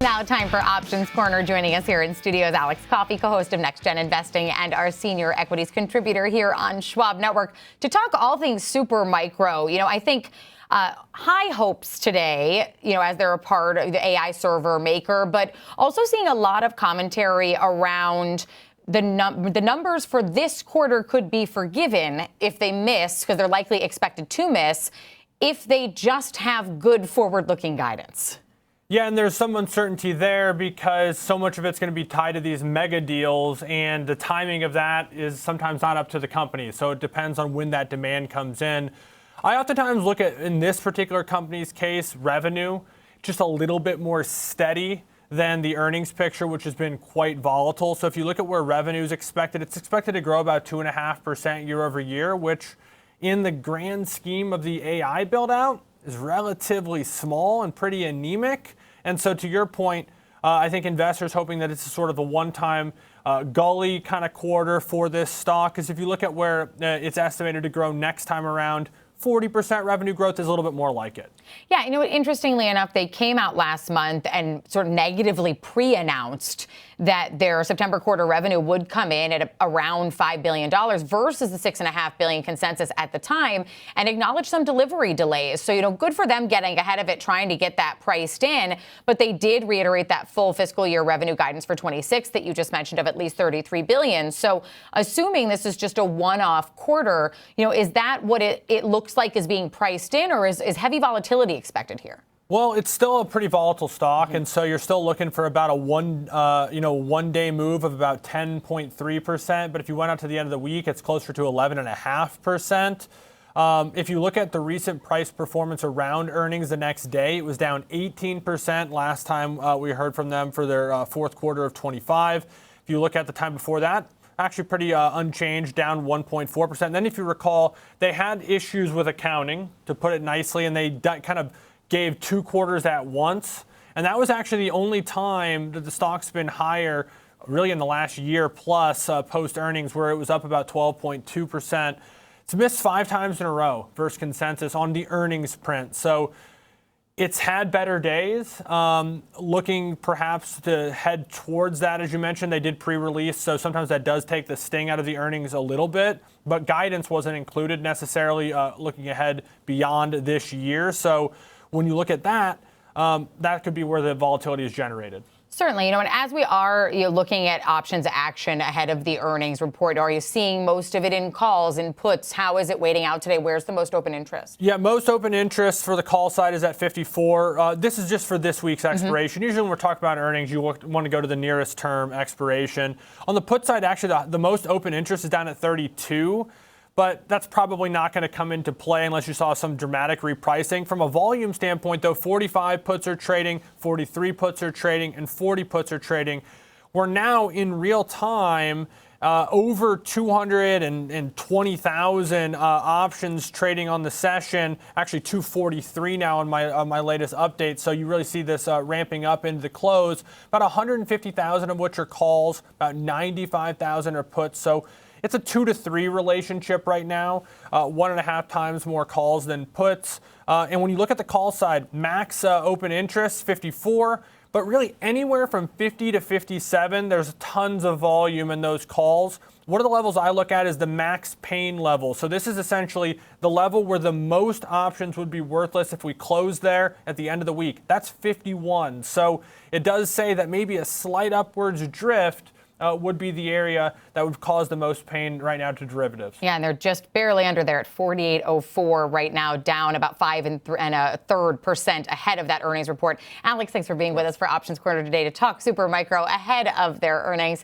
Now time for Options Corner. Joining us here in studio is Alex Coffey, co-host of Next Gen Investing and our senior equities contributor here on Schwab Network to talk all things Supermicro. I think high hopes today, as they're a part of the AI server maker, but also seeing a lot of commentary around the numbers for this quarter could be forgiven if they miss, because they're likely expected to miss, if they just have good forward-looking guidance. Yeah, and there's some uncertainty there because so much of it's going to be tied to these mega deals, and the timing of that is sometimes not up to the company. So it depends on when that demand comes in. I oftentimes look at, in this particular company's case, revenue just a little bit more steady than the earnings picture, which has been quite volatile. So if you look at where revenue is expected, it's expected to grow about 2.5% year over year, which in the grand scheme of the AI build out is relatively small and pretty anemic. And so to your point, I think investors hoping that it's sort of a one-time gully kind of quarter for this stock, because if you look at where it's estimated to grow next time around, 40% revenue growth is a little bit more like it. Yeah, interestingly enough, they came out last month and sort of negatively pre-announced that their September quarter revenue would come in at around $5 billion versus the $6.5 billion consensus at the time, and acknowledged some delivery delays. So, good for them getting ahead of it, trying to get that priced in. But they did reiterate that full fiscal year revenue guidance for 26 that you just mentioned of at least $33 billion. So assuming this is just a one-off quarter, is that what it looks like is being priced in, or is heavy volatility expected here? Well, it's still a pretty volatile stock, and so you're still looking for about a one-day move of about 10.3%. But if you went out to the end of the week, it's closer to 11.5%. If you look at the recent price performance around earnings the next day, it was down 18% last time we heard from them for their fourth quarter of 25. If you look at the time before that, actually pretty unchanged, down 1.4%. Then if you recall, they had issues with accounting, to put it nicely, and they kind of gave 2 quarters at once. And that was actually the only time that the stock's been higher, really in the last year plus post-earnings, where it was up about 12.2%. It's missed 5 times in a row versus consensus on the earnings print. So it's had better days, looking perhaps to head towards that. As you mentioned, they did pre-release, so sometimes that does take the sting out of the earnings a little bit, but guidance wasn't included necessarily looking ahead beyond this year. So when you look at that, that could be where the volatility is generated. Certainly, and as we are looking at options action ahead of the earnings report, are you seeing most of it in calls and puts? How is it weighting out today? Where's the most open interest? Yeah, most open interest for the call side is at 54. This is just for this week's expiration. Usually when we're talking about earnings, you want to go to the nearest term expiration. On the put side, actually, the most open interest is down at 32. But that's probably not going to come into play unless you saw some dramatic repricing. From a volume standpoint, though, 45 puts are trading, 43 puts are trading, and 40 puts are trading. We're now in real time over 220,000 options trading on the session. Actually, 243 now on my latest update. So you really see this ramping up into the close. About 150,000 of which are calls, about 95,000 are puts. So it's a 2 to 3 relationship right now, 1.5 times more calls than puts. And when you look at the call side, max open interest, 54, but really anywhere from 50 to 57, there's tons of volume in those calls. One of the levels I look at is the max pain level. So this is essentially the level where the most options would be worthless if we close there at the end of the week. That's 51. So it does say that maybe a slight upwards drift would be the area that would cause the most pain right now to derivatives. Yeah, and they're just barely under there at 48.04 right now, down about 5.33% ahead of that earnings report. Alex, thanks for being with us for Options Corner today to talk Supermicro ahead of their earnings.